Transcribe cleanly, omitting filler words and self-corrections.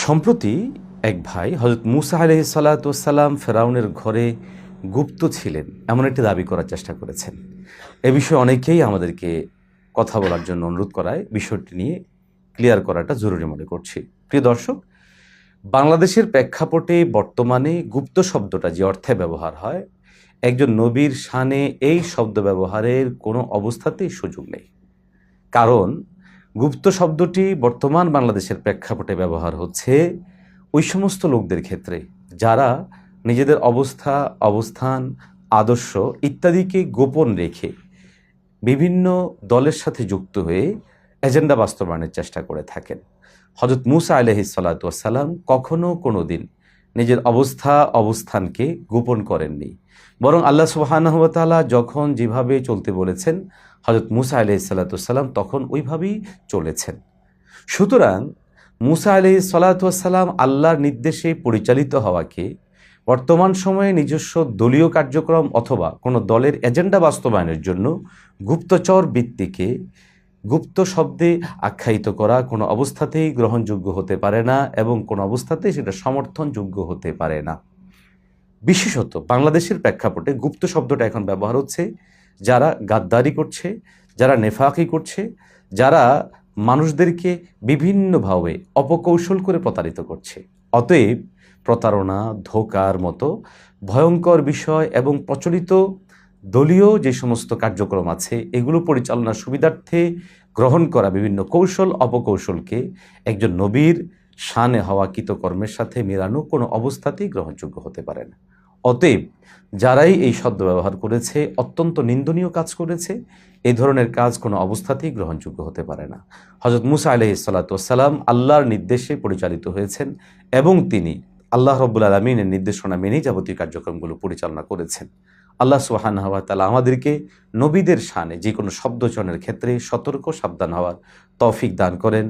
সম্প্রতি এক ভাই হযরত মুসা আলাইহিস সালাতু ওয়াস সালাম ফেরাউনের ঘরে গুপ্ত ছিলেন এমন একটি দাবি করার চেষ্টা করেছেন। এ বিষয়ে অনেকেই আমাদেরকে কথা বলার জন্য অনুরোধ করায় বিষয়টি নিয়ে ক্লিয়ার করাটা জরুরি মনে করছি। প্রিয় দর্শক, বাংলাদেশের প্রেক্ষাপটে বর্তমানে গুপ্ত শব্দটা যে অর্থে ব্যবহার হয়, একজন নবীর শানে এই শব্দ ব্যবহারের কোনো অবস্থাতেই সুযোগ নেই। কারণ গুপ্ত শব্দটি বর্তমান বাংলাদেশের প্রেক্ষাপটে ব্যবহার হচ্ছে ওই সমস্ত লোকদের ক্ষেত্রে যারা নিজেদের অবস্থান, আদর্শ ইত্যাদিকে গোপন রেখে বিভিন্ন দলের সাথে যুক্ত হয়ে এজেন্ডা বাস্তবায়নের চেষ্টা করে থাকেন। হযরত মুসা আলাইহিস সালাতু ওয়াস সালাম কখনো কোনো দিন নিজের অবস্থানকে গোপন করেননি, বরং আল্লাহ সুবহানাহু ওয়া তাআলা যখন যেভাবে চলতে বলেছেন হযরত মুসা আলাইহিস সালাতু ওয়াস সালাম তখন ওইভাবেই চলেছেন। সুতরাং মুসা আলাইহিস সালাতু ওয়াস সালাম আল্লাহর নির্দেশে পরিচালিত হওয়াকে বর্তমান সময়ে নিজস্ব দলীয় কার্যক্রম অথবা কোনো দলের এজেন্ডা বাস্তবায়নের জন্য গুপ্তচর বৃত্তিকে গুপ্ত শব্দে আখ্যায়িত করা কোনো অবস্থাতেই গ্রহণযোগ্য হতে পারে না এবং কোনো অবস্থাতেই সেটা সমর্থনযোগ্য হতে পারে না। বিশেষত বাংলাদেশের প্রেক্ষাপটে গুপ্ত শব্দটা এখন ব্যবহার হচ্ছে যারা গাদ্দারি করছে, যারা নেফাকি করছে, যারা মানুষদেরকে বিভিন্নভাবে অপকৌশল করে প্রতারিত করছে। অতএব প্রতারণা, ধোঁকার মতো ভয়ঙ্কর বিষয় এবং প্রচলিত দলীয় যে সমস্ত কার্যক্রম আছে এগুলো পরিচালনার সুবিধার্থে গ্রহণ করা বিভিন্ন কৌশল অপকৌশলকে একজন নবীর শানে হওয়া কৃতকর্মের সাথে মেলানো কোনো অবস্থাতেই গ্রহণযোগ্য হতে পারে না। অতএব যারাই এই শব্দ ব্যবহার করেছে অত্যন্ত নিন্দনীয় কাজ করেছে। এই ধরনের কাজ কোনো অবস্থাতেই গ্রহণযোগ্য হতে পারে না। হযরত মুসা আলাইহিস সালাতু ওয়াস সালাম আল্লাহর নির্দেশে পরিচালিত হয়েছেন এবং তিনি আল্লাহ রাব্বুল আলামিনের নির্দেশনা মেনেই যাবতীয় কার্যক্রমগুলো পরিচালনা করেছেন। আল্লাহ সুবহানাহু ওয়া তাআলা আমাদেরকে নবীদের শানে যে কোনো শব্দচয়নের ক্ষেত্রে সতর্ক সাবধান হওয়ার তৌফিক দান করেন।